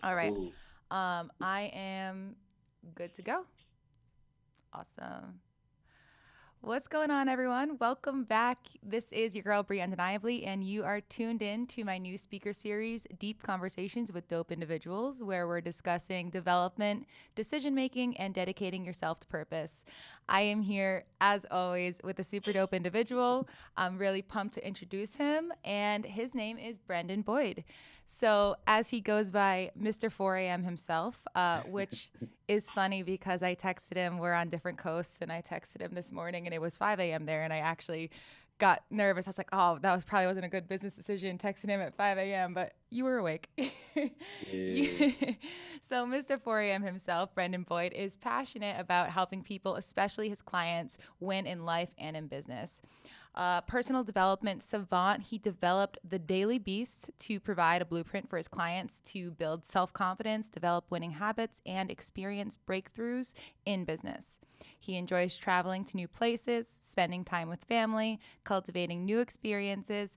All right. Cool. I am good to go. Awesome. What's going on, everyone? Welcome back. This is your girl, Brie Undeniably, and you are tuned in to my new speaker series, Deep Conversations with Dope Individuals, where we're discussing development, decision making, and dedicating yourself to purpose. I am here, as always, with a super dope individual. I'm really pumped to introduce him, and his name is Brendan Boyd. So, as he goes by Mr. 4 a.m. himself, which is funny because I texted him, we're on different coasts, and I texted him this morning and it was 5 a.m. there. And I actually got nervous. I was like, oh, that was probably wasn't a good business decision texting him at 5 a.m., but you were awake. Yeah. So, Mr. 4 a.m. himself, Brendan Boyd, is passionate about helping people, especially his clients, win in life and in business. Personal development savant, he developed the Daily Beast to provide a blueprint for his clients to build self confidence, develop winning habits, and experience breakthroughs in business. He enjoys traveling to new places, spending time with family, cultivating new experiences,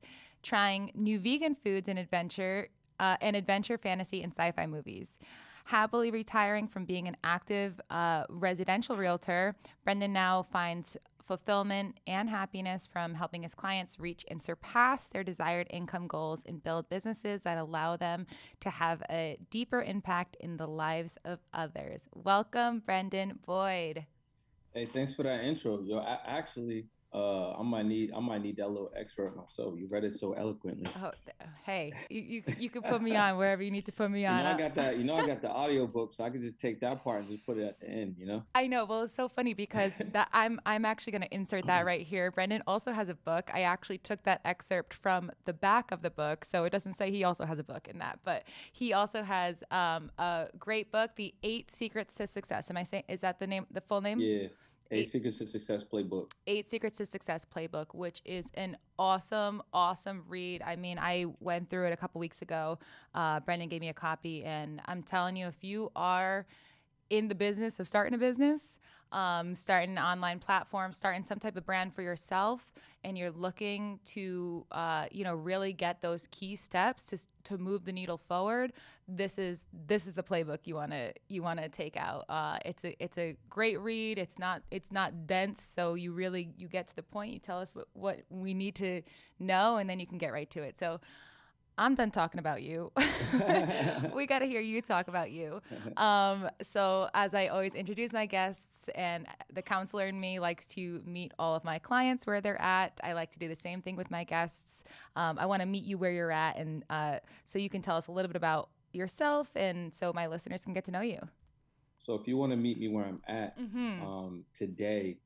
trying new vegan foods and adventure, fantasy, and sci fi movies. Happily retiring from being an active residential realtor, Brendan now finds fulfillment and happiness from helping his clients reach and surpass their desired income goals and build businesses that allow them to have a deeper impact in the lives of others. Welcome, Brendan Boyd. Hey, thanks for that intro. Yo, actually, I might need that little excerpt myself. You read it so eloquently. Oh, hey, you can put me on wherever you need to put me You on. know, I got that. You know, I got the audio book, so I could just take that part and just put it at the end. You know. I know. Well, it's so funny because that I'm actually going to insert that right here. Brendan also has a book. I actually took that excerpt from the back of the book, so it doesn't say he also has a book in that, but he also has a great book, The 8 Secrets to Success. Am I saying is that the name, the full name? Yeah. A Eight Secrets to Success Playbook. 8 Secrets to Success Playbook, which is an awesome, awesome read. I mean, I went through it a couple weeks ago. Brendan gave me a copy, and I'm telling you, if you are in the business of starting a business, starting an online platform, starting some type of brand for yourself, and you're looking to, really get those key steps to move the needle forward, this is the playbook you want to take out. It's a great read. It's not dense, so you get to the point. You tell us what we need to know, and then you can get right to it. So I'm done talking about you. We got to hear you talk about you. So, as I always introduce my guests, and the counselor in me likes to meet all of my clients where they're at, I like to do the same thing with my guests. I want to meet you where you're at, and so you can tell us a little bit about yourself, and so my listeners can get to know you. So if you want to meet me where I'm at today,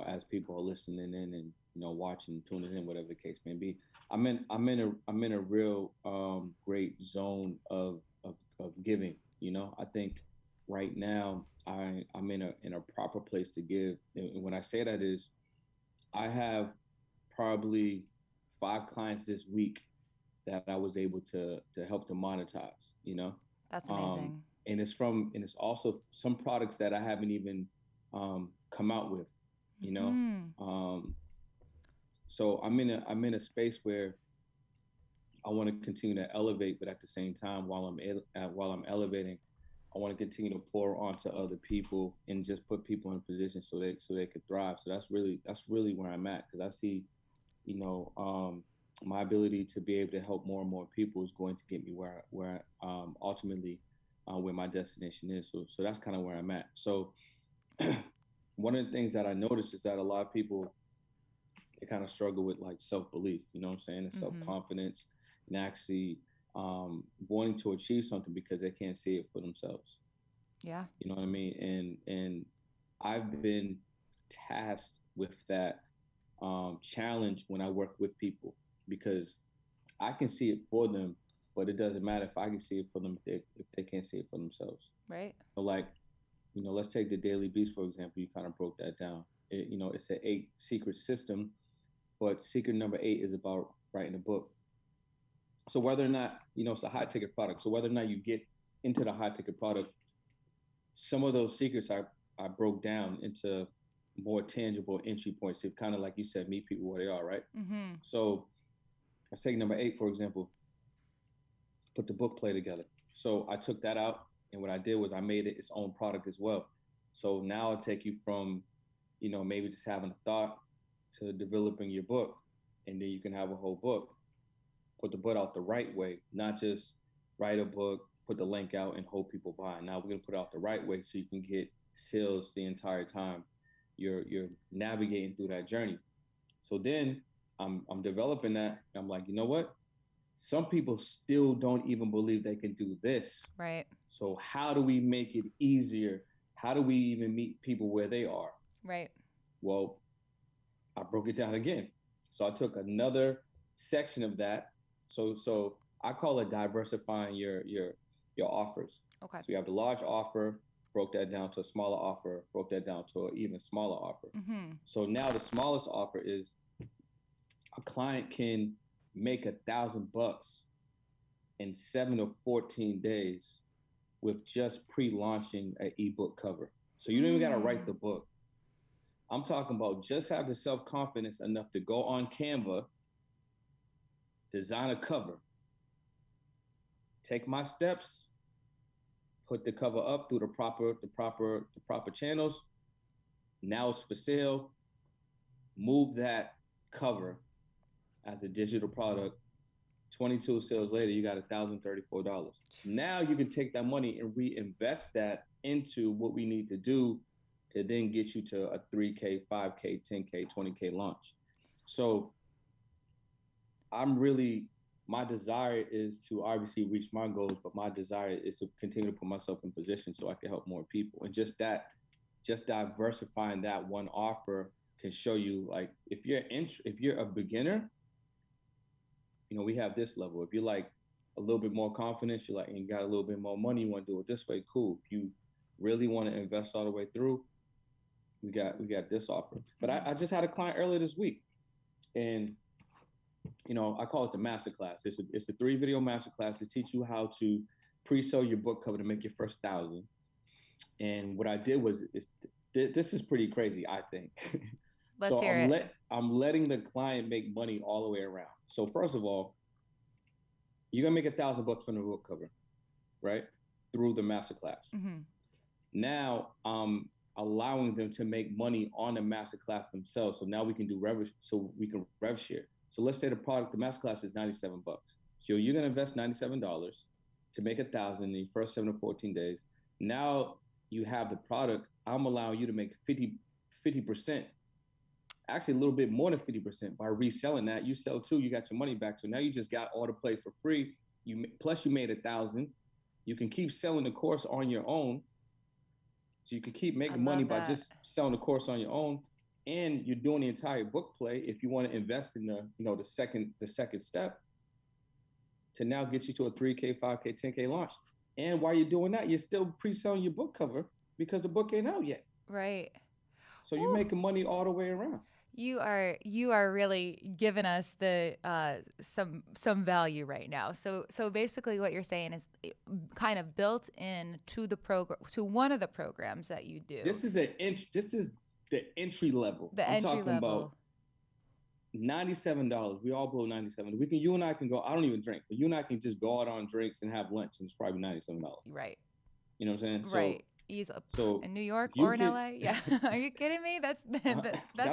as people are listening in and watching, tuning in, whatever the case may be, I'm in a real great zone of giving. I think right now I'm in a proper place to give. And when I say that is, I have probably 5 clients this week that I was able to help to monetize. That's Um, amazing. and it's also some products that I haven't even come out with. You know, Hmm. um, so I'm in a space where I want to continue to elevate, but at the same time, while I'm elevating, I want to continue to pour onto other people and just put people in position so they could thrive. So that's really where I'm at, because I see, you know, my ability to be able to help more and more people is going to get me where ultimately where my destination is. So that's kind of where I'm at. So one of the things that I noticed is that a lot of people, they kind of struggle with like self belief, you know what I'm saying, and self Mm-hmm. confidence, and actually wanting to achieve something because they can't see it for themselves. Yeah. You know what I mean? And I've been tasked with that challenge when I work with people, because I can see it for them, but it doesn't matter if I can see it for them if they can't see it for themselves. Right. So like, let's take the Daily Beast for example. You kind of broke that down. It's an 8 secret system, but secret number 8 is about writing a book. So whether or not, it's a high ticket product. So whether or not you get into the high ticket product, some of those secrets I broke down into more tangible entry points to kind of, like you said, meet people where they are, right? Mm-hmm. So let's take number 8, for example. put the book play together. So I took that out, and what I did was I made it its own product as well. So now I'll take you from, maybe just having a thought to developing your book, and then you can have a whole book. Put the book out the right way, not just write a book, put the link out, and hope people buy. Now we're gonna put it out the right way so you can get sales the entire time you're navigating through that journey. So then I'm developing that. I'm like, you know what? Some people still don't even believe they can do this. Right. So how do we make it easier? How do we even meet people where they are? Right. Well, I broke it down again. So I took another section of that. So I call it diversifying your offers. Okay. So you have the large offer, broke that down to a smaller offer, broke that down to an even smaller offer. Mm-hmm. So now the smallest offer is a client can make $1,000 in 7 to 14 days with just pre-launching an ebook cover. So you don't even got to write the book. I'm talking about just have the self-confidence enough to go on Canva, design a cover, take my steps, put the cover up through the proper channels. Now it's for sale. Move that cover as a digital product. 22 sales later, you got $1,034. Now you can take that money and reinvest that into what we need to do to then get you to a 3K, 5K, 10K, 20K launch. So my desire is to obviously reach my goals, but my desire is to continue to put myself in position so I can help more people. And just diversifying that one offer can show you, like, if you're a beginner, we have this level. If you're like a little bit more confidence, you're like, and you got a little bit more money, you want to do it this way, cool. If you really want to invest all the way through, we got this offer. But I just had a client earlier this week, and I call it the masterclass. It's a 3 video masterclass to teach you how to pre-sell your book cover to make your first 1,000. And what I did was, this is pretty crazy, I think. Let's So hear it. I'm letting the client make money all the way around. So first of all, you're gonna make $1,000 from the book cover, right? Through the masterclass. Mm-hmm. Now I'm allowing them to make money on the masterclass themselves. So now we can do rev share. So let's say the masterclass is $97. So you're gonna invest $97 to make 1,000 in the first 7 to 14 days. Now you have the product. I'm allowing you to make 50%, actually a little bit more than 50% by reselling that. You sell 2, you got your money back. So now you just got all the play for free. Plus you made 1,000. You can keep selling the course on your own. So you can keep making money by just selling the course on your own, and you're doing the entire book play. If you want to invest in the second step to now get you to a 3K, 5K, 10K launch. And while you're doing that, you're still pre-selling your book cover because the book ain't out yet. Right. So you're making money all the way around. You are really giving us the some value right now. So basically, what you're saying is kind of built in to the program, to one of the programs that you do. This is the entry level. I'm talking about $97. We all blow $97. You and I can go. I don't even drink, but you and I can just go out on drinks and have lunch, and it's probably $97. Right. You know what I'm saying? Right. So in New York or in LA? Yeah. Are you kidding me? That's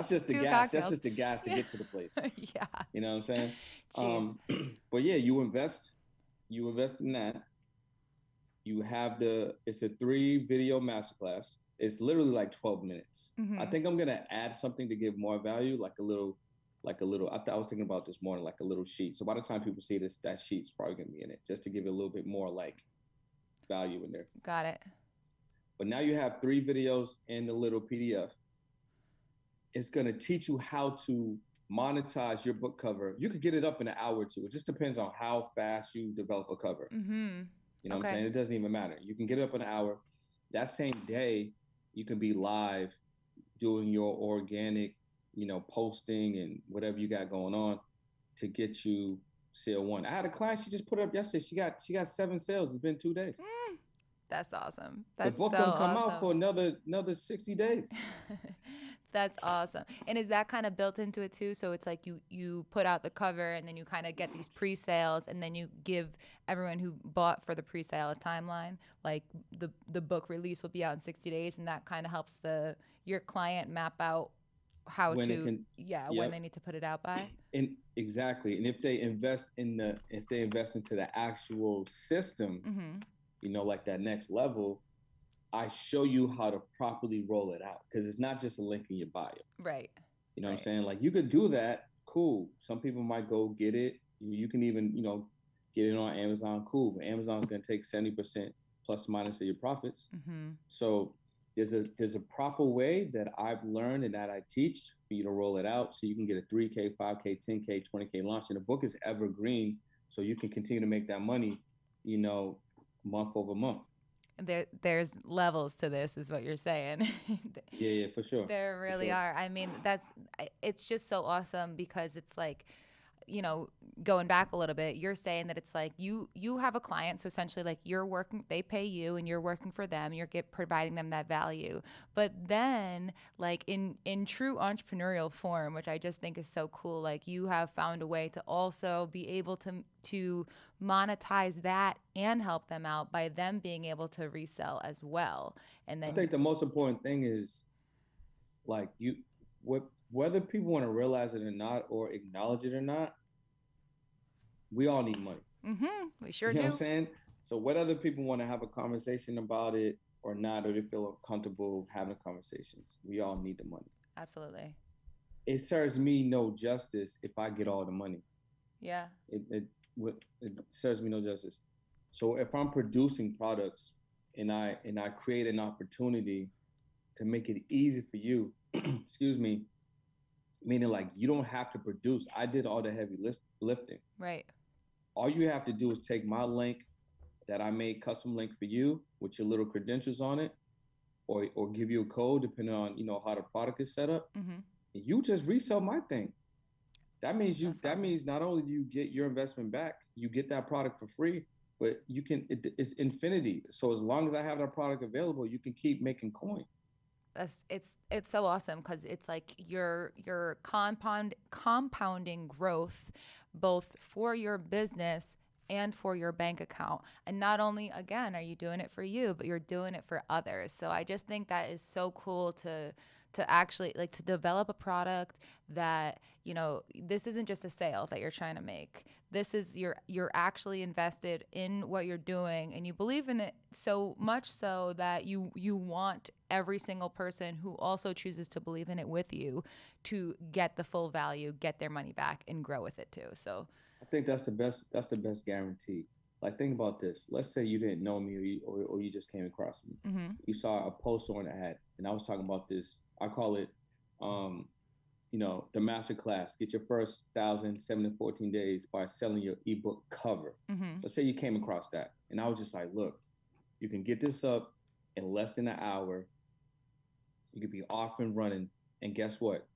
just the gas. Cocktails. That's just the gas to get to the place. Yeah. You know what I'm saying? But yeah, you invest in that. You have it's a 3-video masterclass. It's literally like 12 minutes. Mm-hmm. I think I'm gonna add something to give more value, like a little. I was thinking about this morning, like a little sheet. So by the time people see this, that sheet's probably gonna be in it, just to give it a little bit more like value in there. Got it. But now you have 3 videos and the little PDF. It's going to teach you how to monetize your book cover. You could get it up in an hour or 2. It just depends on how fast you develop a cover. Mm-hmm. You know what I'm saying? It doesn't even matter. You can get it up in an hour. That same day, you can be live doing your organic, posting and whatever you got going on to get you sale 1. I had a client, she just put it up yesterday. She got 7 sales. It's been 2 days. That's awesome. That's the book so don't come awesome. out for another 60 days. That's awesome. And is that kind of built into it too? So it's like you put out the cover and then you kind of get these pre-sales and then you give everyone who bought for the pre-sale a timeline. Like the book release will be out in 60 days and that kind of helps the your client map out how When it to can, yeah, when yep, they need to put it out by. and exactly. And if they invest into the actual system, Mhm. like that next level, I show you how to properly roll it out because it's not just a link in your bio. Right. You know what I'm Right. saying? Like you could do that, cool. Some people might go get it. You can even, get it on Amazon, cool. But Amazon's gonna take 70% plus minus of your profits. Mhm. So there's a proper way that I've learned and that I teach for you to roll it out so you can get a 3K, 5K, 10K, 20K launch. And the book is evergreen, so you can continue to make that money, you know, month over month. There's levels to this is what you're saying. Yeah, yeah, for sure. There For really sure. are. I mean, it's just so awesome because it's like, you know, going back a little bit, you're saying that it's like you have a client, so essentially like you're working, they pay you and you're working for them, you're get providing them that value. But then like in true entrepreneurial form, which I just think is so cool, like you have found a way to also be able to monetize that and help them out by them being able to resell as well. And I then think the most important thing is like what whether people want to realize it or not or acknowledge it or not, we all need money. we You sure know what I'm do. saying? So whether other people want to have a conversation about it or not, or they feel comfortable having conversations, we all need the money. Absolutely. It serves me no justice if I get all the money. Yeah. It serves me no justice. So if I'm producing products and I create an opportunity to make it easy for you, excuse me, meaning like you don't have to produce. I did all the heavy lifting. Right. All you have to do is take my link that I made custom link for you with your little credentials on it, or give you a code depending on how the product is set up. Mhm. You just resell my thing. That's That awesome. means not only do you get your investment back, you get that product for free, but it's infinity. So as long as I have that product available, you can keep making coin. It's so awesome because it's like you're compounding growth both for your business and for your bank account. And not only again are you doing it for you, but you're doing it for others. So I just think that is so cool to actually like to develop a product that, this isn't just a sale that you're trying to make. This is you're actually invested in what you're doing and you believe in it so much so that you want every single person who also chooses to believe in it with you to get the full value, get their money back and grow with it too. So, I think that's the best. That's the best guarantee. Like think about this. Let's say you didn't know me, or you just came across me. mhm. You saw a post or an ad, and I was talking about this. I call it, um, the master class. Get your first 1,007 to 14 days by selling your ebook cover. Mhm. Let's say you came across that, and I was just like, look, you can get this up in less than an hour. You could be off and running, and guess what?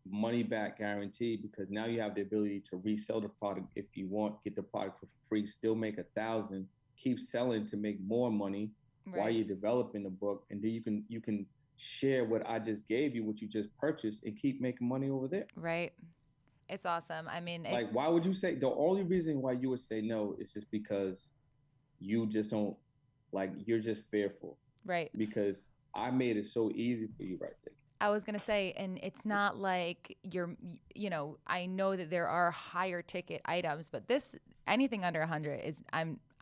Money back guarantee because now you have the ability to resell the product if you want, get the product for free, still make 1,000, keep selling to make more money while Right. you're developing the book, and then you can share what I just gave you, what you just purchased, and keep making money over there. Right. It's awesome. I mean, Like, why would you say the only reason why you would say no is just because you just don't like you're just fearful right. because I made it so easy for you right there. I was going to say, and it's not like I know that there are higher ticket items, but anything under 100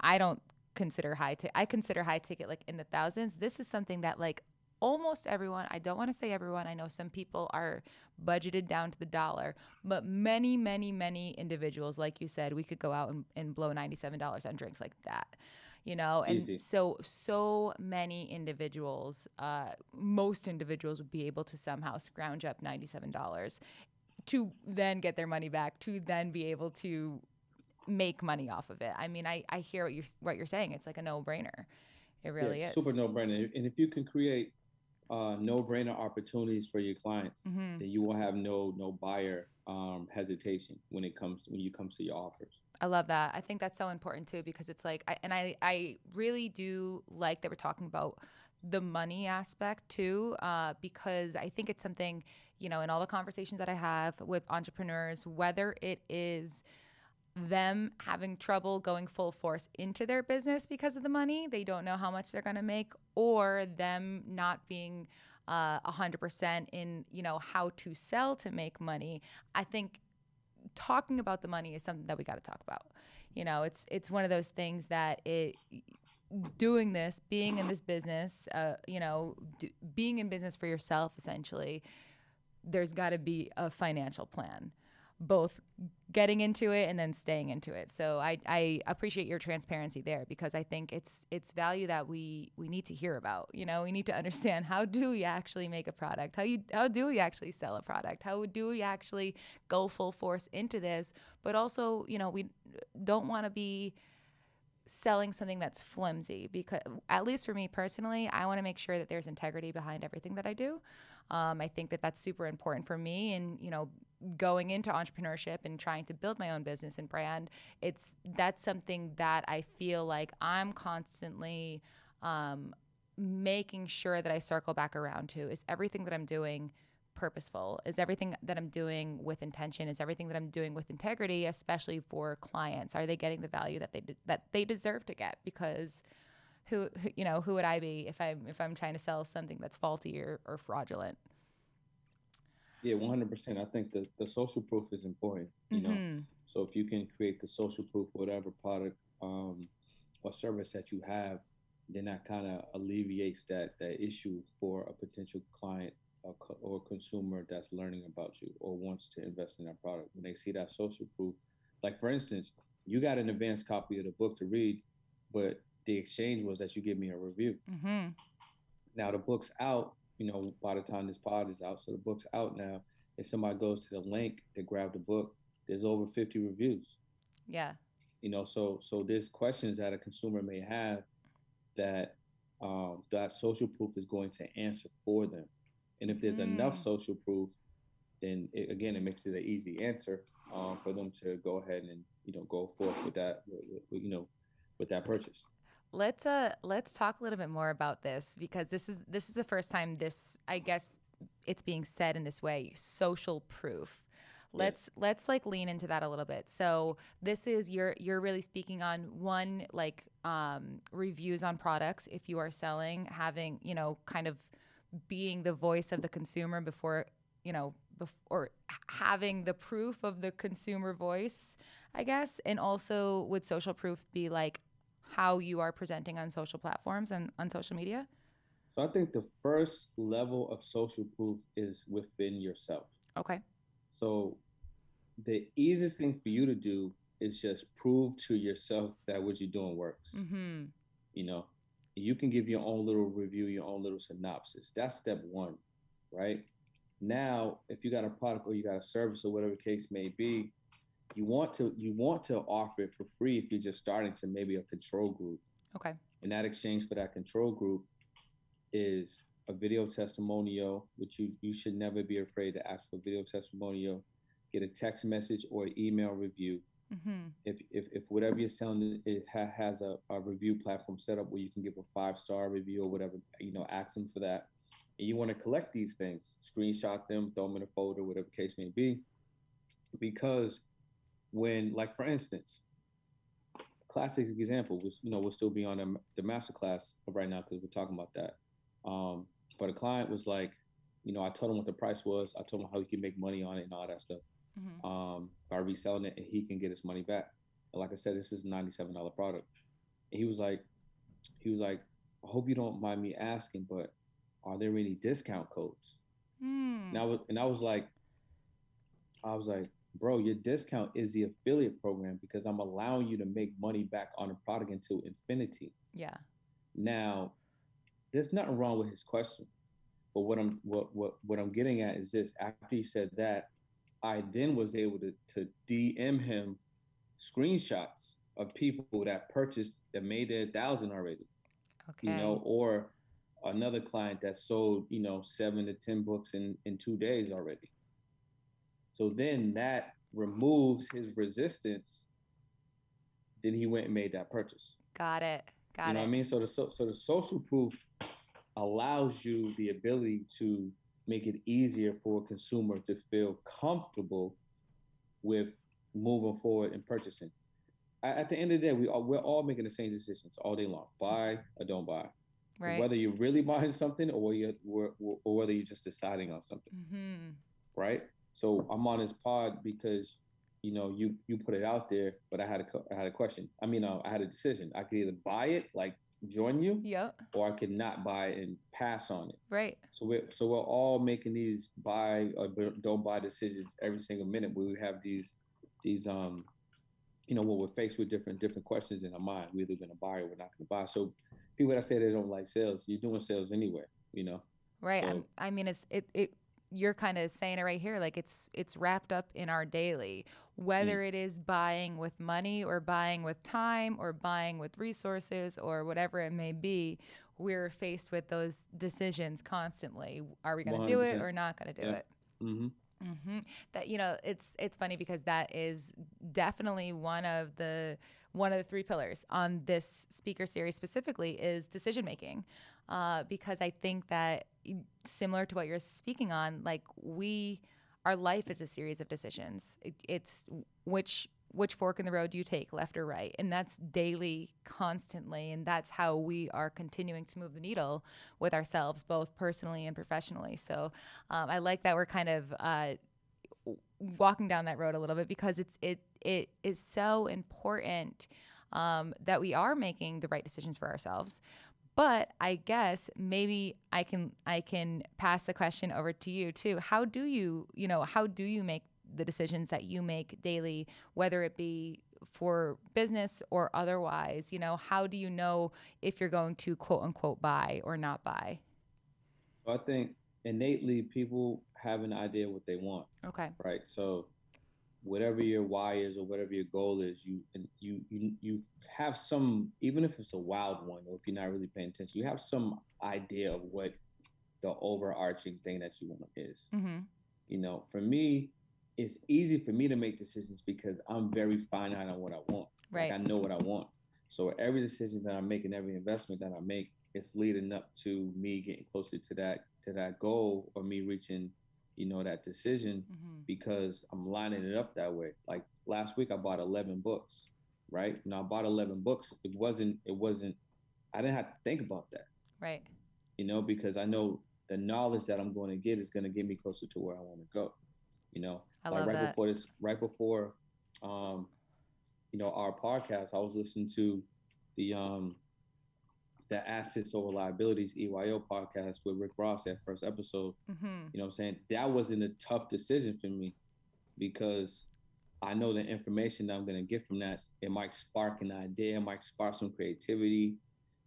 I don't consider I consider high ticket like in the thousands. This is something that like almost everyone, I don't want to say everyone, I know some people are budgeted down to the dollar, but many, many, many individuals, like you said, we could go out and blow $97 on drinks like that. And Easy. so many individuals, most individuals would be able to somehow scrounge up $97 to then get their money back, to then be able to make money off of it. I mean, I hear what you're saying. It's like a no-brainer. It Yeah, really super is. no brainer. And if you can create no brainer opportunities for your clients, Hmm. then you will have no buyer hesitation when you come to your offers. I love that. I think that's so important too because it's like, I really do like that we're talking about the money aspect too, because I think it's something, in all the conversations that I have with entrepreneurs, whether it is them having trouble going full force into their business because of the money, they don't know how much they're going to make, or them not being 100% in, how to sell to make money. I think talking about the money is something that we got to talk about. It's one of those things that doing this, being in this business, being in business for yourself, essentially, there's got to be a financial plan, both getting into it and then staying into it. So I appreciate your transparency there, because I think it's value that we need to hear about. We need to understand, how do we actually make a product? How do we actually sell a product? How do we actually go full force into this? But also, we don't want to be selling something that's flimsy, because at least for me personally, I want to make sure that there's integrity behind everything that I do. I think that that's super important for me, and going into entrepreneurship and trying to build my own business and brand, that's something that I feel like I'm constantly making sure that I circle back around to. Is everything that I'm doing purposeful? Is everything that I'm doing with intention? Is everything that I'm doing with integrity, especially for clients? Are they getting the value that they deserve to get? Because who would I be if I'm trying to sell something that's faulty or fraudulent? Yeah, 100%. I think the social proof is important, you know. Mm-hmm. So if you can create the social proof, whatever product or service that you have, then that kind of alleviates that issue for a potential client or consumer that's learning about you or wants to invest in that product. When they see that social proof, like for instance, you got an advanced copy of the book to read, but the exchange was that you give me a review. Mm-hmm. Now the book's out, by the time this pod is out, so the book's out now. If somebody goes to the link to grab the book, there's over 50 reviews. Yeah. So there's questions that a consumer may have that that social proof is going to answer for them. And if there's enough Mm-hmm. social proof, then again it makes it an easy answer for them to go ahead and go forth with that with that purchase. Let's talk a little bit more about this, because this is the first time this, I guess, it's being said in this way, social proof. Yeah. Let's like lean into that a little bit. So this is, you're really speaking on one, like, reviews on products. If you are selling, having, kind of being the voice of the consumer before, or having the proof of the consumer voice, I guess. And also, would social proof be like how you are presenting on social platforms and on social media? So I think the first level of social proof is within yourself. Okay. So the easiest thing for you to do is just prove to yourself that what you're doing works. Mm-hmm. You know, you can give your own little review, your own little synopsis. That's step one, right? Now, if you got a product or you got a service or whatever the case may be, you want to offer it for free if you're just starting to maybe a control group. Okay. And that exchange for that control group is a video testimonial, which you should never be afraid to ask for a video testimonial. Get a text message or an email review. Mm-hmm. If whatever you're selling has a review platform set up where you can give a 5-star review or whatever, ask them for that. And you want to collect these things, screenshot them, throw them in a folder, whatever the case may be, because when, like for instance, classic example was, we'll still be on the master class right now because we're talking about that. But a client was like, I told him what the price was. I told him how he could make money on it and all that stuff Mm-hmm. by reselling it, and he can get his money back. And like I said, this is a $97 product. And he was like, I hope you don't mind me asking, but are there any discount codes? Mm. And I was like, bro, your discount is the affiliate program because I'm allowing you to make money back on a product until infinity. Yeah. Now, there's nothing wrong with his question, but what I'm getting at is this: after he said that, I then was able to DM him screenshots of people that purchased that made their 1,000 already, Okay. or another client that sold 7 to 10 books in 2 days already. So then that removes his resistance. Then he went and made that purchase. Got it. You Got know what I it. mean? So the social proof allows you the ability to make it easier for a consumer to feel comfortable with moving forward and purchasing. At the end of the day, we're all making the same decisions all day long: buy or don't buy, Right. whether you're really buying something or whether you're just deciding on something, Mm-hmm. right? So I'm on this pod because you put it out there, but I had a question. I had a decision. I could either buy it, like join you, Yep. or I could not buy it and pass on it. Right. So we're all making these buy or don't buy decisions every single minute. Where we have these when we're faced with different questions in our mind, we're either going to buy or we're not going to buy. So people that say they don't like sales, you're doing sales anyway, Right. So I mean, it. You're kind of saying it right here. Like it's wrapped up in our daily, mm, whether it is buying with money or buying with time or buying with resources or whatever it may be. We're faced with those decisions constantly. Are we going to do it 100%. or not going to do Yeah. it? Mm-hmm. Hmm. That it's funny because that is definitely one of the three pillars on this speaker series specifically is decision making, because I think that similar to what you're speaking on, like our life is a series of decisions. It's which fork in the road do you take, left or right, and that's daily, constantly, and that's how we are continuing to move the needle with ourselves, both personally and professionally. So I like that we're kind of walking down that road a little bit because it is so important that we are making the right decisions for ourselves. But I guess maybe I can pass the question over to you too. How do you make the decisions that you make daily, whether it be for business or otherwise? How do you know if you're going to quote unquote buy or not buy? So I think innately people have an idea what they want, Okay. right? So whatever your why is or whatever your goal is, you have some, even if it's a wild one or if you're not really paying attention, you have some idea of what the overarching thing that you want is. Mm-hmm. For me, it's easy for me to make decisions because I'm very finite on what I want. Like Right. I know what I want. So every decision that I make and every investment that I make is leading up to me getting closer to that goal or me reaching, that decision Mm-hmm. because I'm lining it up that way. Like last week I bought 11 books, right? I bought 11 books. It wasn't I didn't have to think about that, Right. because I know the knowledge that I'm going to get is going to get me closer to where I want to go. You know, I like love that. right before, um, our podcast, I was listening to the um the Assets Over Liabilities (EYO) podcast with Rick Ross, that first episode. Mm-hmm. You know what I'm saying? That wasn't a tough decision for me because I know the information that I'm gonna get from that, it might spark an idea, it might spark some creativity.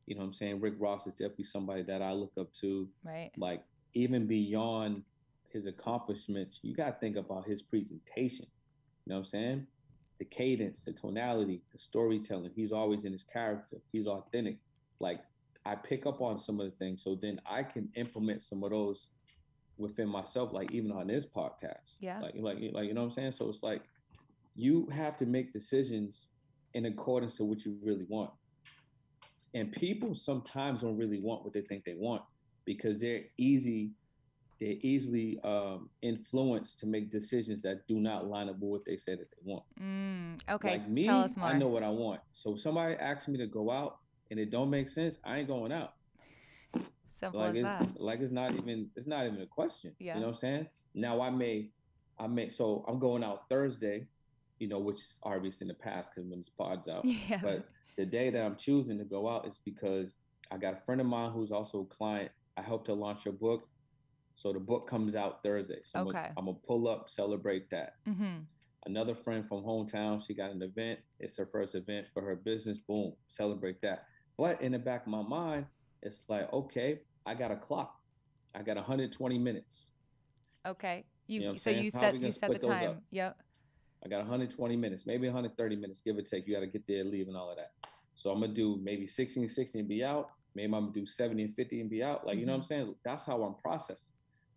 You know what I'm saying? Rick Ross is definitely somebody that I look up to. Right. Like even beyond his accomplishments, you gotta think about his presentation. You know what I'm saying? The cadence, the tonality, the storytelling. He's always in his character. He's authentic. Like I pick up on some of the things, so then I can implement some of those within myself. Like even on this podcast, Yeah. like you know what I'm saying. So it's like you have to make decisions in accordance to what you really want. And people sometimes don't really want what they think they want because they're easily influenced to make decisions that do not line up with what they say that they want. Okay. Like Tell us me, I more. know what I want. So if somebody asks me to go out and it don't make sense, I ain't going out. Simple Like as it's that. like it's not even a question. You Yeah. know what I'm saying? Now I may so I'm going out Thursday, which is obvious in the past because when this pod's out. Yeah. But the day that I'm choosing to go out is because I got a friend of mine who's also a client. I helped her launch her book. So the book comes out Thursday. So I'm gonna, Okay. I'm gonna pull up, celebrate that. Mm-hmm. Another friend from hometown, she got an event. It's her first event for her business. Boom, celebrate that. But in the back of my mind, it's like, okay, I got a clock. I got 120 minutes. Okay. You know You what I'm so saying? you How are set we you gonna set the split those up? time. Yep. I got 120 minutes, maybe 130 minutes, give or take. You got to get there, leave, and all of that. So I'm gonna do maybe 60 and 60 and be out. Maybe I'm gonna do 70 and 50 and be out. Like you know what Mm-hmm. I'm saying? That's how I'm processing.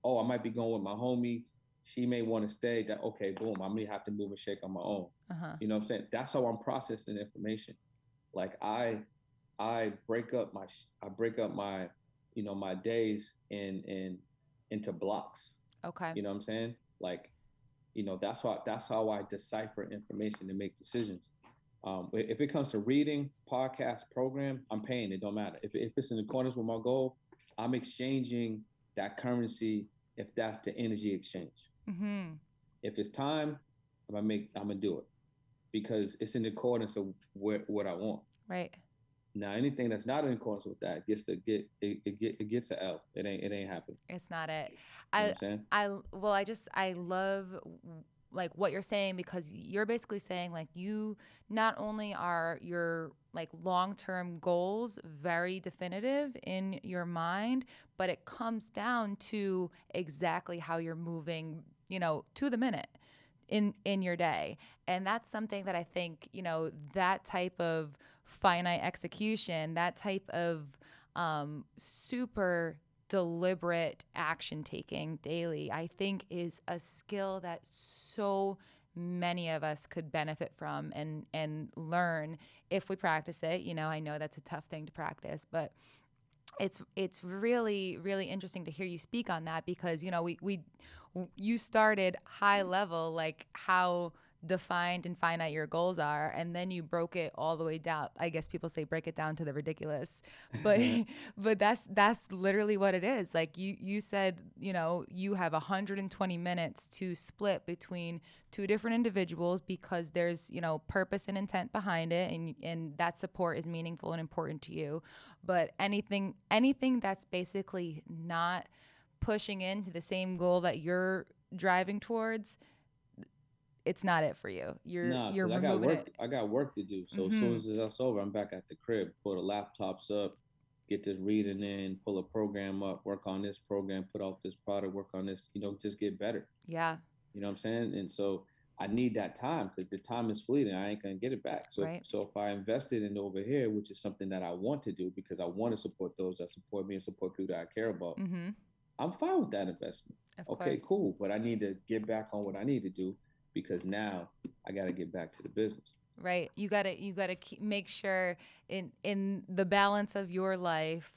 Oh, I might be going with my homie. She may want to stay. That okay, boom. I'm gonna have to move and shake on my own. Uh-huh. You know what I'm saying? That's how I'm processing information. Like I break up my my days in into blocks. Okay. You know what I'm saying? Like, that's how I decipher information and make decisions. If it comes to reading, podcast, program, I'm paying. It don't matter. If it's in accordance with my goal, I'm exchanging that currency if that's the energy exchange. Mm-hmm. If it's time, I'm gonna do it because it's in accordance of what I want. Right. Now, anything that's not in accordance with that gets to get it gets a L. It ain't happening. It's not it. You know I what I'm saying? well, I love like what you're saying, because you're basically saying like you not only are your like long-term goals very definitive in your mind, but it comes down to exactly how you're moving, to the minute in your day. And that's something that I think, that type of finite execution, that type of super deliberate action taking daily, I think is a skill that so many of us could benefit from and learn if we practice it. I know that's a tough thing to practice, but it's really really interesting to hear you speak on that, because we you started high level, like how defined and finite your goals are, and then you broke it all the way down. I guess people say break it down to the ridiculous, but but that's literally what it is. Like you said, you have 120 minutes to split between two different individuals, because there's purpose and intent behind it, and that support is meaningful and important to you. But anything that's basically not pushing into the same goal that you're driving towards, it's not it for you. You're Nah, you're because I got removing work. it. I got work to do. So as soon Mhm. as that's over, I'm back at the crib. Pull the laptops up, get this reading in, pull a program up, work on this program, put out this product, work on this. Just get better. Yeah. You know what I'm saying? And so I need that time because the time is fleeting. I ain't gonna get it back. So Right. so if I invested in over here, which is something that I want to do because I want to support those that support me and support people that I care about, Mhm. I'm fine with that investment. Of Okay, course. cool. But I need to get back on what I need to do because now I got to get back to the business. Right. You got to make sure in the balance of your life,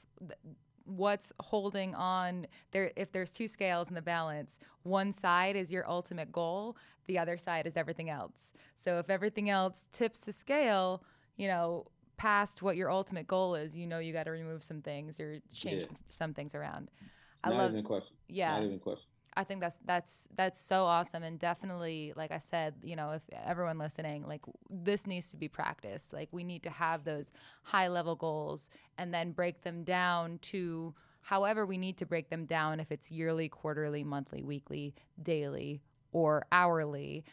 what's holding on there. If there's two scales in the balance, one side is your ultimate goal, the other side is everything else. So if everything else tips the scale, you know past what your ultimate goal is, you got to remove some things or change Yeah, some things around. I not love even a question. Not Yeah, even a question. I think that's so awesome. And definitely, like I said, if everyone listening, like, this needs to be practiced. Like, we need to have those high level goals and then break them down to however we need to break them down, if it's yearly, quarterly, monthly, weekly, daily, or hourly.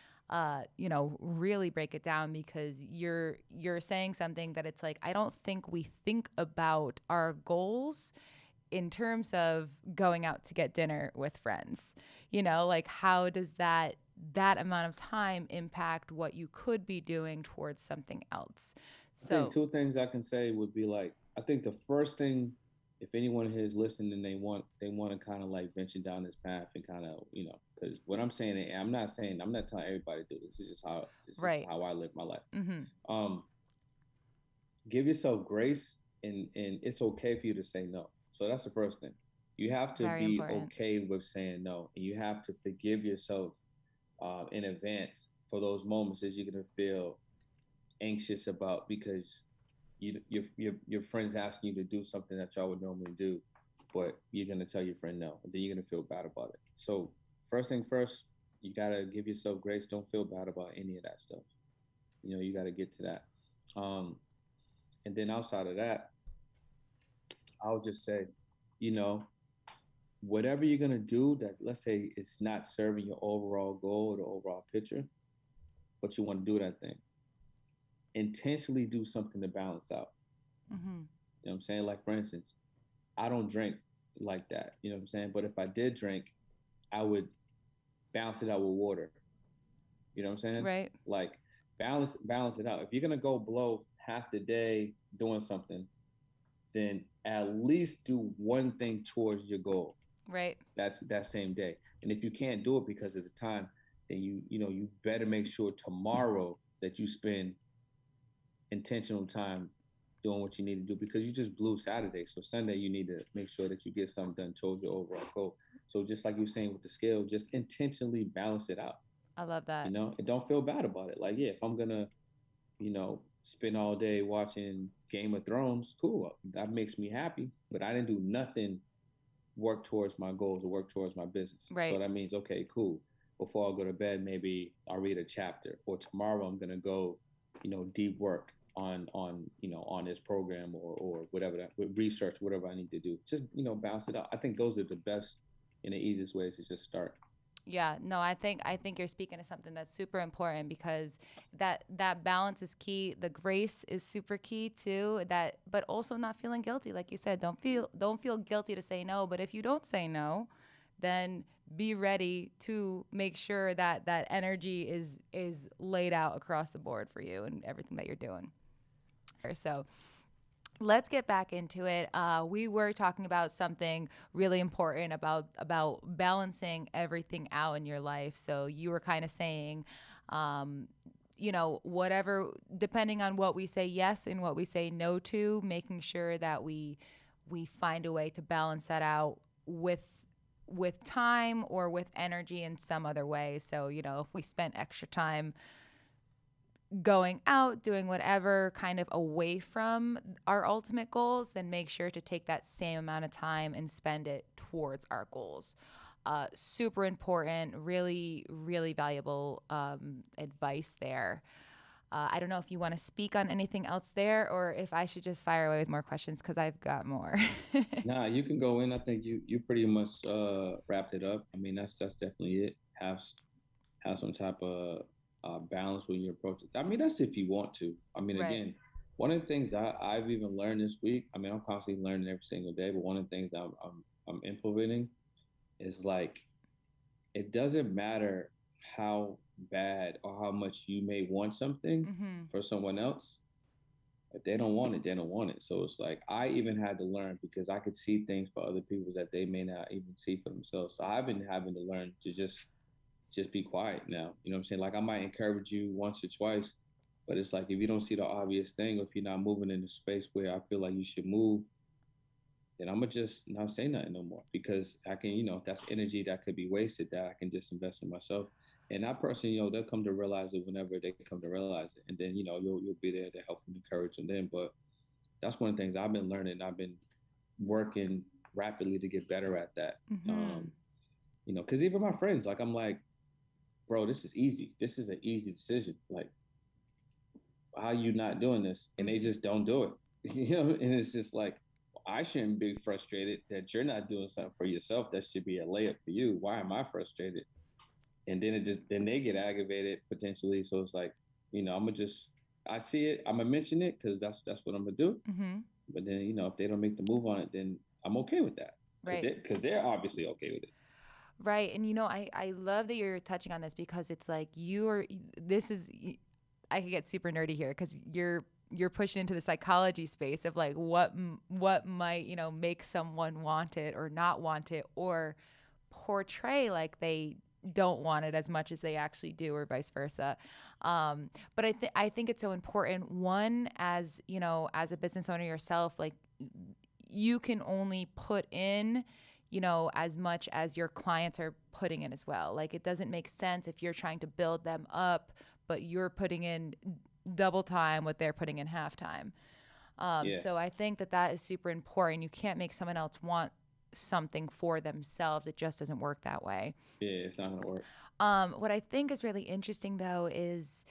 Really break it down, because you're saying something that it's like, I don't think we think about our goals in terms of going out to get dinner with friends. Like, how does that amount of time impact what you could be doing towards something else? I think So, two things I can say would be like I think the first thing, if anyone here is listening and they want to kind of like venture down this path and kind of because what I'm saying, I'm not telling everybody to do this. This is just right. how I live my life. Mhm. Um, give yourself grace, and it's okay for you to say no. So that's the first thing. You have to Very be important. okay with saying no, and you have to forgive yourself in advance for those moments that you're gonna feel anxious about because your friends asking you to do something that y'all would normally do, but you're gonna tell your friend no, and then you're gonna feel bad about it. So first thing first, you gotta give yourself grace. Don't feel bad about any of that stuff. You gotta get to that. Um, and then outside of that, I'll just say, you know, whatever you're gonna do that let's say it's not serving your overall goal or the overall picture, but you want to do that thing. Intentionally do something to balance out. Mhm. You know what I'm saying? Like for instance, I don't drink like that. You know what I'm saying? But if I did drink, I would balance it out with water. You know what I'm saying? Right. Like balance it out. If you're gonna go blow half the day doing something, then at least do one thing towards your goal. Right. That's that same day. And if you can't do it because of the time, then you better make sure tomorrow that you spend intentional time doing what you need to do because you just blew Saturday. So Sunday you need to make sure that you get something done towards your overall goal. So just like you were saying with the scale, just intentionally balance it out. I love that. And don't feel bad about it. Like, yeah, if I'm gonna, spend all day watching Game of Thrones, cool. That makes me happy. But I didn't do nothing work towards my goals or work towards my business. So Right. that means, okay, cool. Before I go to bed, maybe I'll read a chapter, or tomorrow I'm gonna go, deep work on this program or whatever that research, whatever I need to do. Just bounce it out. I think those are the best and the easiest ways to just start. Yeah, no, I think you're speaking to something that's super important because that balance is key. The grace is super key too. That but also not feeling guilty, like you said. Don't feel guilty to say no, but if you don't say no, then be ready to make sure that that energy is laid out across the board for you and everything that you're doing. So, let's get back into it. We were talking about something really important about balancing everything out in your life. So you were kind of saying, um, whatever, depending on what we say yes and what we say no to, making sure that we find a way to balance that out with time or with energy in some other way. So if we spent extra time going out, doing whatever kind of away from our ultimate goals, then make sure to take that same amount of time and spend it towards our goals. Super important, really, really valuable advice there. I don't know if you want to speak on anything else there or if I should just fire away with more questions because I've got more. Nah, you can go in. I think you pretty much wrapped it up. I mean, that's definitely it. Have some type of balance when you approach it. I mean, that's if you want to. I mean, Right. again, one of the things I've even learned this week. I mean, I'm constantly learning every single day, but one of the things I'm implementing is like it doesn't matter how bad or how much you may want something Mm-hmm. for someone else. If they don't want it, they don't want it. So it's like I even had to learn because I could see things for other people that they may not even see for themselves. So I've been having to learn to just be quiet now. You know what I'm saying? Like I might encourage you once or twice, but it's like if you don't see the obvious thing or if you're not moving in the space where I feel like you should move, then I'm gonna just not say nothing no more because I can, that's energy that could be wasted that I can just invest in myself. And that person, they'll come to realize it whenever they come to realize it, and then you'll be there to help and encourage them then. But that's one of the things I've been learning. I've been working rapidly to get better at that. Mm-hmm. Because even my friends, like I'm like, bro, this is easy. This is an easy decision. Like, how you not doing this? And they Mm-hmm. just don't do it. And it's just like, I shouldn't be frustrated that you're not doing something for yourself. That should be a layup for you. Why am I frustrated? And then they get aggravated potentially. So it's like, I'm gonna just I see it. I'm gonna mention it because that's what I'm gonna do. Mm-hmm. But then if they don't make the move on it, then I'm okay with that because Right. they're obviously okay with it. Right. And I love that you're touching on this because it's like this is, I could get super nerdy here because you're pushing into the psychology space of like what might, make someone want it or not want it or portray like they don't want it as much as they actually do or vice versa. But I think it's so important. One, as as a business owner yourself, like you can only put in as much as your clients are putting in as well. Like it doesn't make sense if you're trying to build them up, but you're putting in double time what they're putting in half time. Yeah, So I think that is super important. You can't make someone else want something for themselves. It just doesn't work that way. yeah, it's not gonna work. What I think is really interesting though is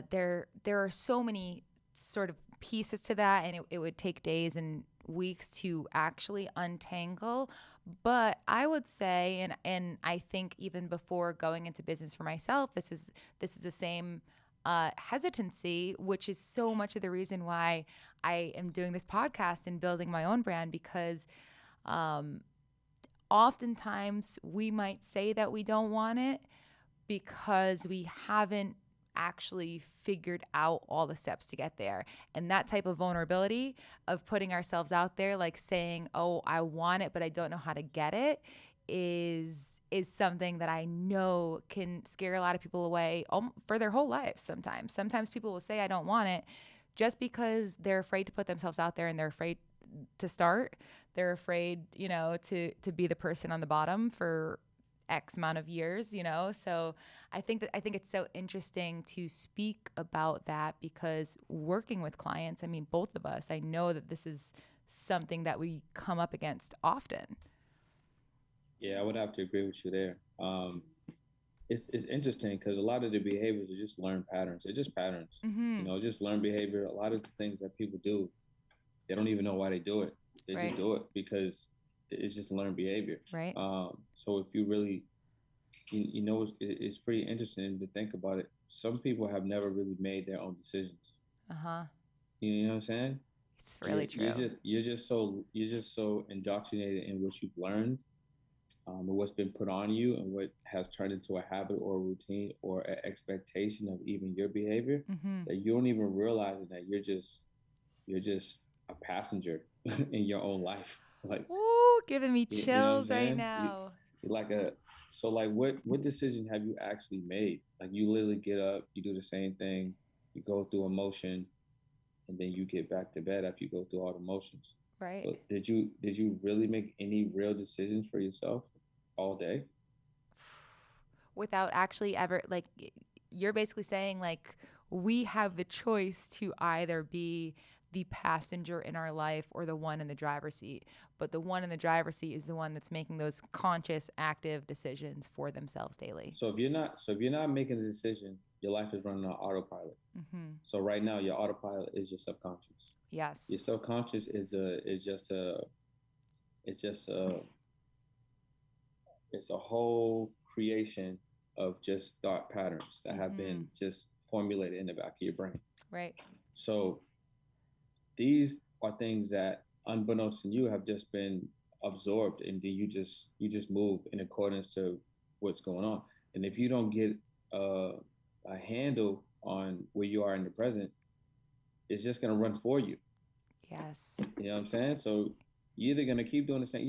there are so many sort of pieces to that, and it would take days and weeks to actually untangle. But I would say, and I think even before going into business for myself, this is the same hesitancy, which is so much of the reason why I am doing this podcast and building my own brand because um, oftentimes we might say that we don't want it because we haven't actually figured out all the steps to get there. And that type of vulnerability of putting ourselves out there, like saying, "Oh, I want it, but I don't know how to get it," is something that I know can scare a lot of people away for their whole lives sometimes. Sometimes people will say I don't want it just because they're afraid to put themselves out there and they're afraid to start, they're afraid, to be the person on the bottom for X amount of years, So I think it's so interesting to speak about that, because working with clients, I mean, both of us, I know that this is something that we come up against often. Yeah, I would have to agree with you there. It's interesting because a lot of the behaviors are just learned patterns. They're just patterns, Mm-hmm. just learned behavior. A lot of the things that people do, they don't even know why they do it. They just Right. do it because it's just learned behavior. Right. So if you really, it's pretty interesting to think about it. Some people have never really made their own decisions. Uh-huh. You know what I'm saying? It's really true. You're just so indoctrinated in what you've learned, and what's been put on you, and what has turned into a habit or a routine or an expectation of even your behavior, Mm-hmm. that you don't even realize that you're just a passenger in your own life. Like, Ooh, giving me you know what I'm chills right saying? now. You're like a so like what decision have you actually made? Like you literally get up, you do the same thing, you go through emotion, and then you get back to bed after you go through all the motions. Right. But did you really make any real decisions for yourself all day? Without actually ever, like, you're basically saying, like, we have the choice to either be the passenger in our life or the one in the driver's seat, but the one in the driver's seat is the one that's making those conscious active decisions for themselves daily. So if you're not making a decision, your life is running on autopilot. Mm-hmm. So right now your autopilot is your subconscious. Your Yes. subconscious is just a it's a whole creation of just thought patterns that have Mm-hmm. been just formulated in the back of your brain. Right. So these are things that, unbeknownst to you, have just been absorbed, and then you just move in accordance to what's going on. And if you don't get a, a handle on where you are in the present, it's just gonna run for you. Yes. You know what I'm saying? So you're either gonna keep doing the same.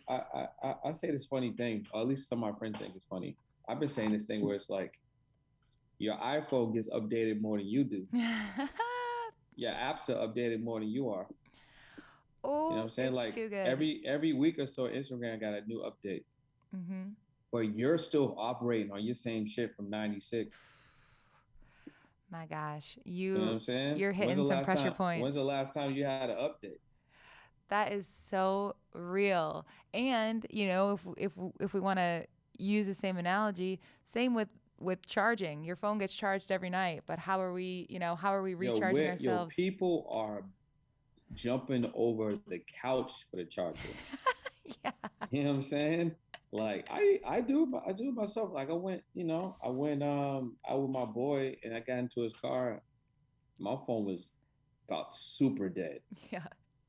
I say this funny thing, or at least some of my friends think it's funny. I've been saying this thing where it's like your iPhone gets updated more than you do. Your apps are updated more than you are. You know Oh, what I'm saying? it's Like too good. every week or so, Instagram got a new update, Mm-hmm. but you're still operating on your same shit from '96. My gosh, You know what I'm saying? you're hitting some pressure When's points. the last time you had an update? That is so real. And, if we want to use the same analogy, same with charging. Your phone gets charged every night, but how are we recharging ourselves? People are jumping over the couch for the charger. Yeah. You know what I'm saying? Like I do it myself. Like I went out with my boy and I got into his car. My phone was about super dead. Yeah.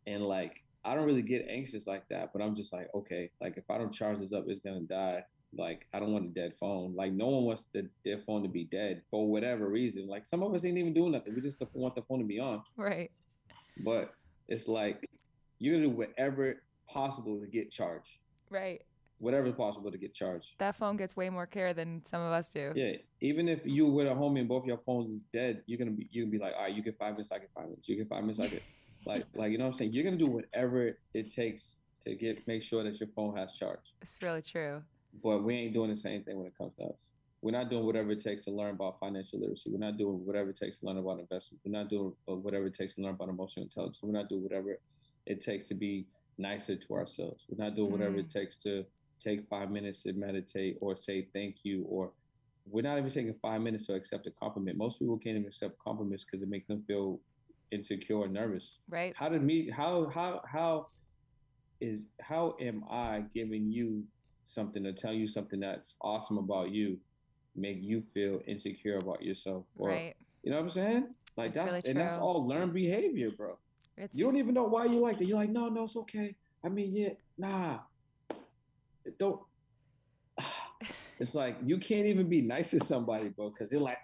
And like I don't really get anxious like that, but I'm just like, okay, like if I don't charge this up, it's gonna die. Like I don't want a dead phone. Like no one wants their phone to be dead for whatever reason. Like some of us ain't even doing nothing. We just want the phone to be on. Right. But it's like you're gonna do whatever possible to get charged. Right. Whatever is possible to get charged. That phone gets way more care than some of us do. Yeah. Even if you with a homie and both your phones is dead, you're gonna be like, all right, you get 5 minutes, I get 5 minutes. You get 5 minutes, I get like you know what I'm saying? You're gonna do whatever it takes to make sure that your phone has charge. It's really true. But we ain't doing the same thing when it comes to us. We're not doing whatever it takes to learn about financial literacy. We're not doing whatever it takes to learn about investment. We're not doing whatever it takes to learn about emotional intelligence. We're not doing whatever it takes to be nicer to ourselves. We're not doing whatever Mm. it takes to take 5 minutes to meditate or say thank you, or we're not even taking 5 minutes to accept a compliment. Most people can't even accept compliments because it makes them feel insecure or nervous. Right. How did me how am I giving you something to tell you something that's awesome about you, make you feel insecure about yourself, or Right. you know what I'm saying? Like It's really that's true. all learned behavior, bro. It's You don't even know why you like it. You're like, no, no, it's okay. I mean, yeah, nah, don't. It's like you can't even be nice to somebody, bro, because they're like,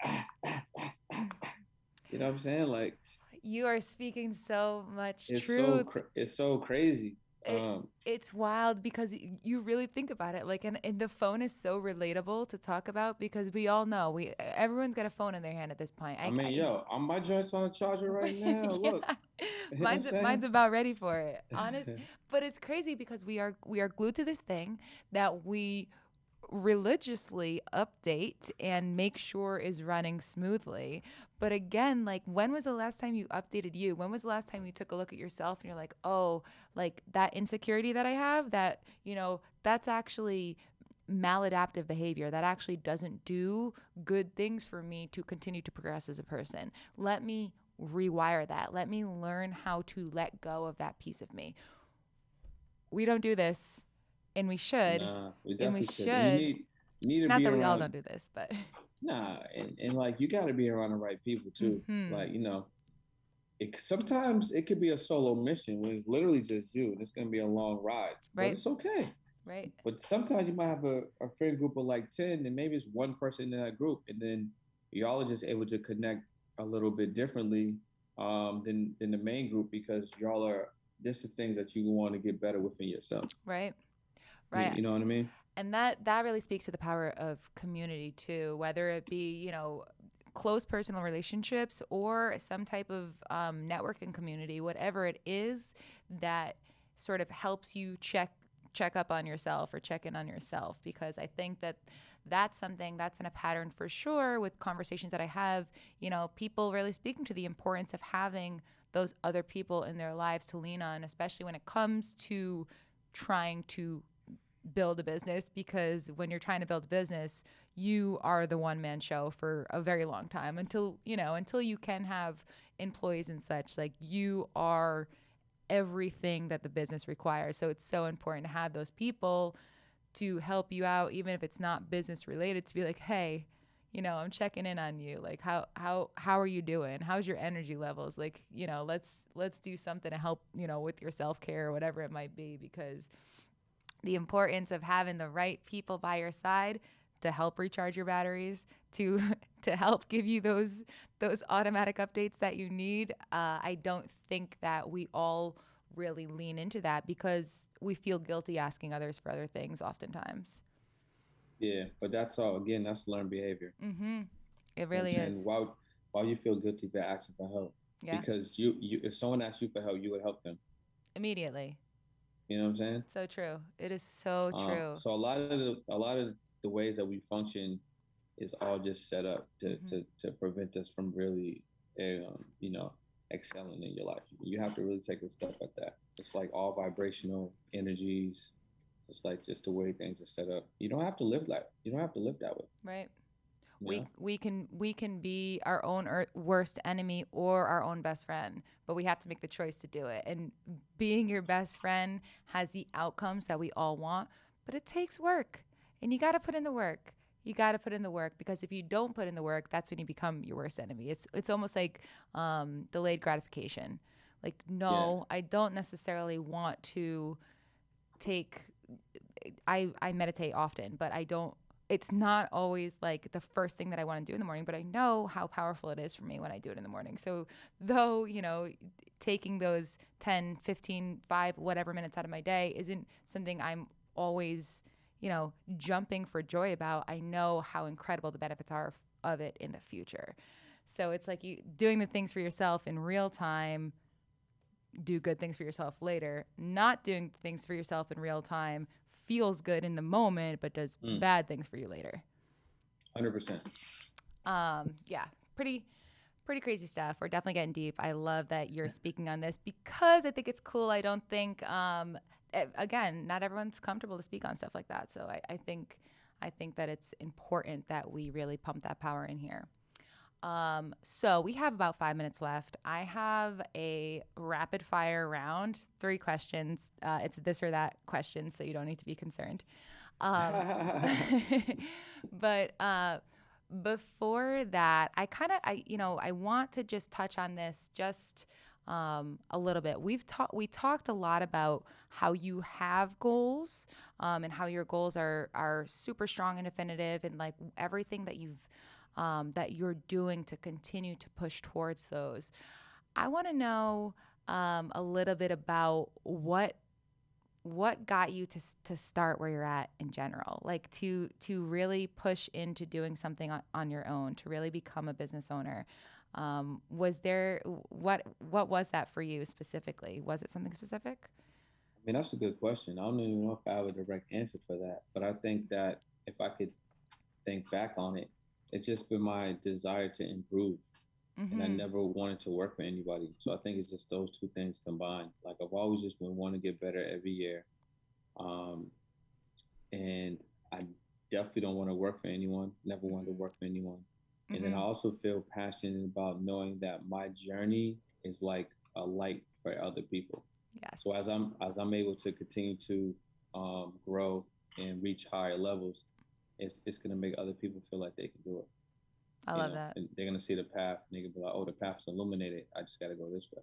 you know what I'm saying? Like you are speaking so much it's truth. it's so crazy. it it's wild because you really think about it, like, and the phone is so relatable to talk about because we all know everyone's got a phone in their hand at this point. I mean, yo, I'm my joint's on the charger right now. Look, Yeah, you know what I'm mine's saying? about ready for it, honest. But it's crazy because we are glued to this thing that we religiously update and make sure is running smoothly. But again, like, when was the last time you updated you? When was the last time you took a look at yourself and you're like, oh, like that insecurity that I have, that, that's actually maladaptive behavior that actually doesn't do good things for me to continue to progress as a person. Let me rewire that. Let me learn how to let go of that piece of me. We don't do this, and we should. Nah, we And we definitely should. And should. you need to Not be that we all around. don't do this, but Nah, and like you got to be around the right people too. mm-hmm. Like sometimes it could be a solo mission when it's literally just you, and it's gonna be a long ride, but Right, it's okay. right. But sometimes you might have a friend group of like 10, and maybe it's one person in that group, and then y'all are just able to connect a little bit differently than the main group because y'all are this is things that you want to get better within yourself. Right, You, right. you know what I mean? And that really speaks to the power of community too, whether it be, close personal relationships or some type of networking community, whatever it is that sort of helps you check up on yourself or check in on yourself. Because I think that that's something that's been a pattern for sure with conversations that I have, people really speaking to the importance of having those other people in their lives to lean on, especially when it comes to trying to build a business. Because when you're trying to build a business, you are the one man show for a very long time until you can have employees and such. Like, you are everything that the business requires. So it's so important to have those people to help you out, even if it's not business related, to be like, hey, I'm checking in on you. Like, how are you doing? How's your energy levels? Like, let's do something to help, with your self-care or whatever it might be. Because the importance of having the right people by your side to help recharge your batteries, to to help give you those automatic updates that you need. I don't think that we all really lean into that because we feel guilty asking others for other things oftentimes. Yeah, but that's all. Again, that's learned behavior. Mm-hmm. It You know what really I'm saying? is. Why you feel guilty for asking for help? Yeah. Because you if someone asked you for help, you would help them. Immediately. You know what I'm saying? So true. It is so true. So a lot of the ways that we function is all just set up to Mm-hmm. to prevent us from really, excelling in your life. You have to really take a step at that. It's like all vibrational energies. It's like just the way things are set up. You don't have to live like you don't have to live that way. Right. You we know? we can be our own worst enemy or our own best friend, but we have to make the choice to do it. And being your best friend has the outcomes that we all want, but it takes work, and you got to put in the work. You got to put in the work, because if you don't put in the work, that's when you become your worst enemy. It's almost like delayed gratification. Like, Yeah. no, I don't necessarily want to take I meditate often, but I don't it's not always like the first thing that I want to do in the morning, but I know how powerful it is for me when I do it in the morning. So, though, taking those 10, 15, 5 whatever minutes out of my day isn't something I'm always, jumping for joy about, I know how incredible the benefits are of it in the future. So it's like you doing the things for yourself in real time, do good things for yourself later. Not doing things for yourself in real time feels good in the moment, but does Mm, bad things for you later. 100%. Yeah, pretty crazy stuff. We're definitely getting deep. I love that you're speaking on this because I think it's cool. I don't think, again, not everyone's comfortable to speak on stuff like that. So I think that it's important that we really pump that power in here. So we have about 5 minutes left. I have a rapid fire round, 3 questions. It's this or that question, so you don't need to be concerned. Um, but before that, I want to just touch on this just a little bit. We talked a lot about how you have goals, and how your goals are super strong and definitive, and like everything that you're doing to continue to push towards those. I want to know a little bit about what got you to start where you're at in general, like to really push into doing something on your own, to really become a business owner? Was there what was that for you specifically? Was it something specific? I mean, that's a good question. I don't even know if I have a direct answer for that, but I think that if I could think back on it, it's just been my desire to improve. And I Mm-hmm. never wanted to work for anybody. So I think it's just those two things combined. Like I've always just been wanting to get better every year. Um, and I definitely don't want to work for anyone, never wanted to Mm-hmm. work for anyone. And then I Mm-hmm. also feel passionate about knowing that my journey is like a light for other people. So Yes. as I'm able to continue to grow and reach higher levels, it's gonna make other people feel like they can do it. I You love know, that. and they're gonna see the path and they can be like, oh, the path's illuminated. I just gotta go this way.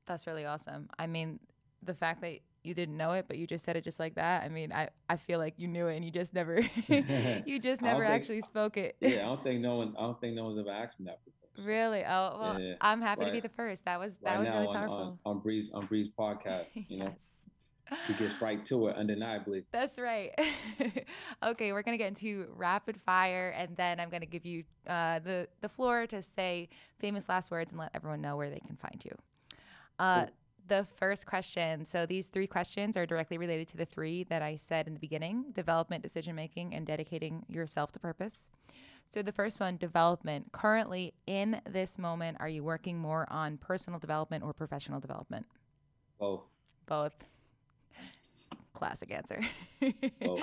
That's really awesome. I mean, the fact that you didn't know it, but you just said it just like that. I mean, I feel like you knew it and you just never I you just never don't think, actually spoke it. yeah, I don't think no one's ever asked me that before. So Really? Oh, well, yeah, I'm happy to be right, the first. That right was really now powerful. on Breeze podcast, you know, Yes. she gets right to it undeniably. That's right. Okay, we're gonna get into rapid fire, and then I'm gonna give you the floor to say famous last words and let everyone know where they can find you. Uh, Cool. the first question. So these three questions are directly related to the three that I said in the beginning: development, decision making, and dedicating yourself to purpose. So the first one, development. Currently, in this moment, are you working more on personal development or professional development? Both, Both. Classic answer. both.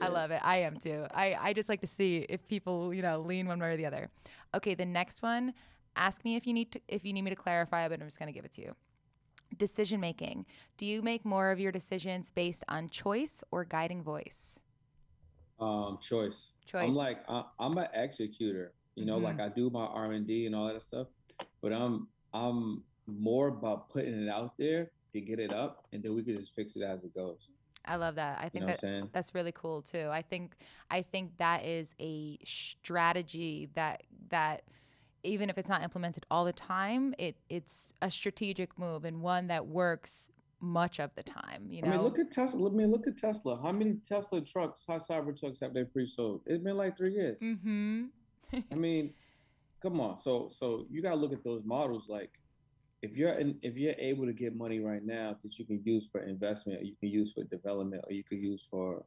I Yeah. love it. I am too. I just like to see if people, lean one way or the other. Okay, the next one, ask me if you need me to clarify, but I'm just going to give it to you. Decision making. Do you make more of your decisions based on choice or guiding voice? Choice. Choice. I'm an executor. You know, like Mhm. I do my R&D and all that stuff, but I'm more about putting it out there to get it up, and then we can just fix it as it goes. I love that. I You think know what I'm saying? that's really cool too. I think that is a strategy that even if it's not implemented all the time, it's a strategic move and one that works much of the time, you I mean, know? look at Tesla. Let me look at Tesla. How many Tesla trucks, hot cyber trucks, have they pre-sold? It's been like 3 years. Mhm. I mean, come on. So you gotta look at those models. Like, if you're able to get money right now that you can use for investment, or you can use for development, or you can use for,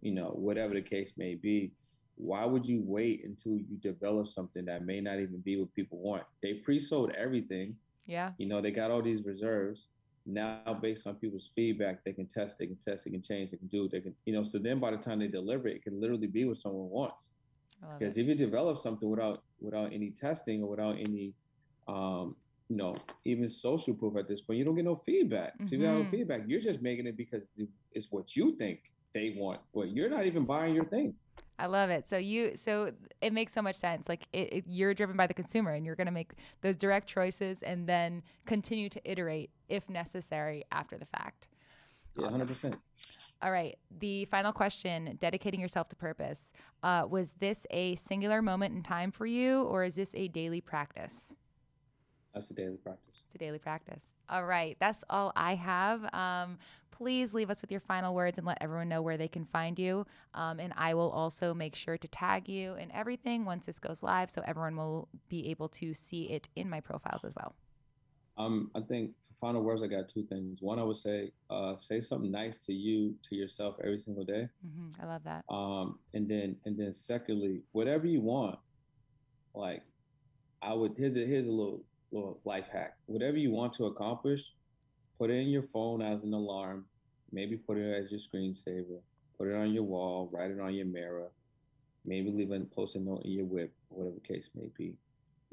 whatever the case may be, why would you wait until you develop something that may not even be what people want? They pre-sold everything. Yeah. They got all these reserves. Now, based on people's feedback, they can change, they can do, they can, so then by the time they deliver it, it can literally be what someone wants. I love Because it. if you develop something without any testing or without any, um, even social proof at this point, you don't get no feedback. So if you got no Mhm. feedback, you're just making it because it's what you think they want, but you're not even buying your thing. I love it. So it makes so much sense. Like you're driven by the consumer and you're going to make those direct choices and then continue to iterate if necessary after the fact. Yeah, Awesome. 100%. All right. The final question, dedicating yourself to purpose. Was this a singular moment in time for you or is this a daily practice? That's a daily practice. It's a daily practice. All right. That's all I have. Please leave us with your final words and let everyone know where they can find you. And I will also make sure to tag you and everything once this goes live so everyone will be able to see it in my profiles as well. I think for final words, I got two things. One, I would say something nice to you, to yourself every single day. I love that. And then secondly, whatever you want, like here's a little life hack. Whatever you want to accomplish, put it in your phone as an alarm. Maybe put it as your screensaver. Put it on your wall. Write it on your mirror. Maybe leave a post-it note in your whip, whatever the case may be.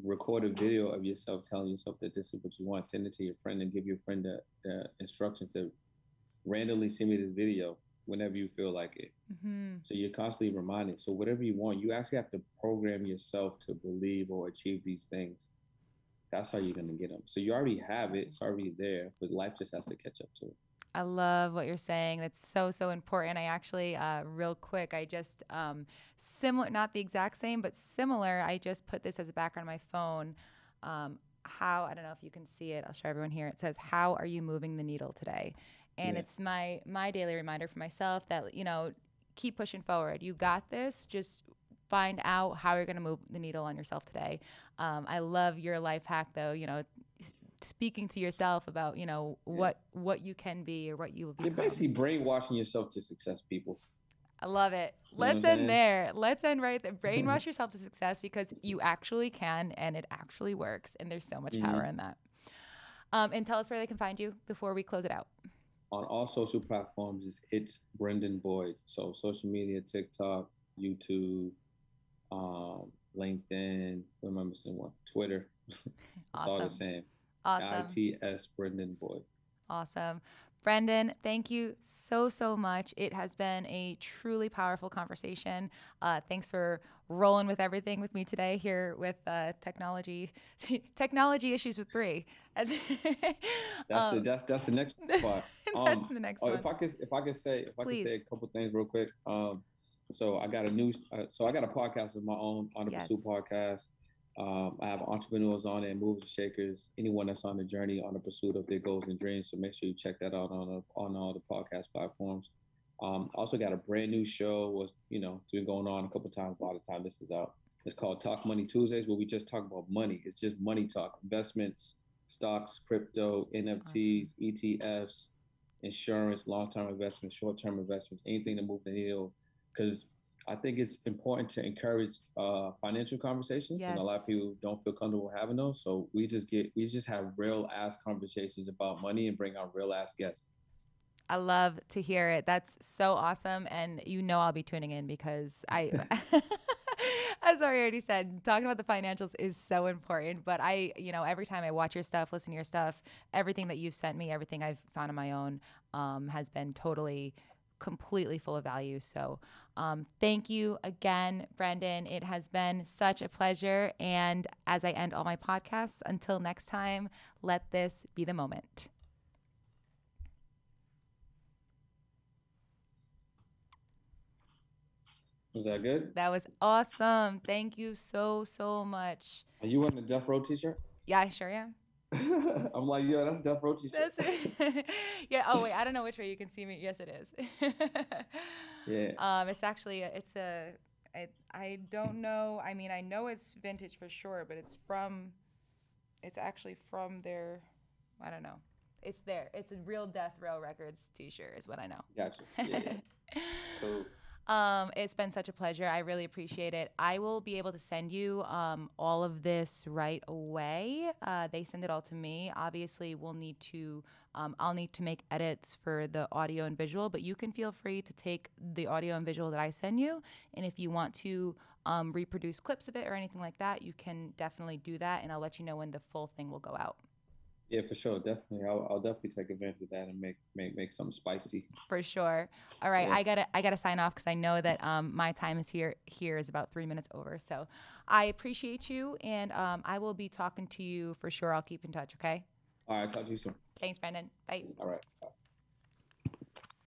Record a video of yourself telling yourself that this is what you want. Send it to your friend and give your friend the instruction to randomly send me this video whenever you feel like it. Mm-hmm. So you're constantly reminded. So whatever you want, you actually have to program yourself to believe or achieve these things. That's how you're gonna get them. So you already have it; Awesome. it's already there, but life just has to catch up to it. I love what you're saying. That's so, so important. I actually, real quick, I just, similar, not the exact same, but similar, I just put this as a background on my phone. I don't know if you can see it. I'll show everyone here. It says, how are you moving the needle today? And Yeah. it's my daily reminder for myself that, keep pushing forward. You got this. Just find out how you're going to move the needle on yourself today. I love your life hack, though. Speaking to yourself about Yeah. what you can be or what you will You're become. basically brainwashing yourself to success, people. I love it. You know what Let's end I'm there. Let's end right there. saying? Brainwash yourself to success because you actually can and it actually works. And there's so much power Hmm. in that. And tell us where they can find you before we close it out. On all social platforms, it's Brendan Boyd. So social media, TikTok, YouTube, LinkedIn. What am I missing? One, Twitter. It's all the Awesome. same. Awesome. ITS Brendan Boyd. Awesome. Brendan, thank you so, so much. It has been a truly powerful conversation. Thanks for rolling with everything with me today here with technology issues with Bree. As That's the um, that's the next part. that's the next Oh, one. if I could Please. say a couple things real quick. So I got a podcast of my own on the Yes. Pursuit podcast. I have entrepreneurs on it, and movers and shakers, anyone that's on the journey on the pursuit of their goals and dreams. So make sure you check that out on all the podcast platforms. Also got a brand new show. It's been going on a couple times by the time this is out. It's called Talk Money Tuesdays, where we just talk about money. It's just money talk, investments, stocks, crypto, NFTs, Awesome. ETFs, insurance, long-term investments, short-term investments, anything to move the needle. Because I think it's important to encourage financial conversations, and a Yes. lot of people don't feel comfortable having those. So we just have real ass conversations about money and bring out real ass guests. I love to hear it. That's so awesome. And I'll be tuning in because as I already said, talking about the financials is so important. But every time I watch your stuff, listen to your stuff, everything that you've sent me, everything I've found on my own has been totally, completely full of value. So thank you again, Brendan. It has been such a pleasure. And as I end all my podcasts, until next time, let this be the moment. Was that good? That was awesome. Thank you so, so much. Are you wearing a Death Row t-shirt? Yeah, I sure am. I'm like, yo, that's a Death Row t-shirt. That's it. Yeah. Oh, wait. I don't know which way you can see me. Yes, it is. Yeah. It's actually, I don't know. I mean, I know it's vintage for sure, but it's actually from their, I don't know. It's there. It's a real Death Row Records t shirt, is what I Gotcha. Yeah, yeah. know. Cool. It's been such a pleasure. I really appreciate it. I will be able to send you all of this right away. They send it all to me. Obviously, I'll need to make edits for the audio and visual, but you can feel free to take the audio and visual that I send you. And if you want to reproduce clips of it or anything like that, you can definitely do that. And I'll let you know when the full thing will go out. Yeah, for sure. Definitely. I'll definitely take advantage of that and make something spicy. For sure. All right, Yeah. I gotta sign off because I know that my time is here is about 3 minutes over. So I appreciate you, and I will be talking to you for sure. I'll keep in touch. Okay. All right. Talk to you soon. Thanks, Brendan. Bye. All right.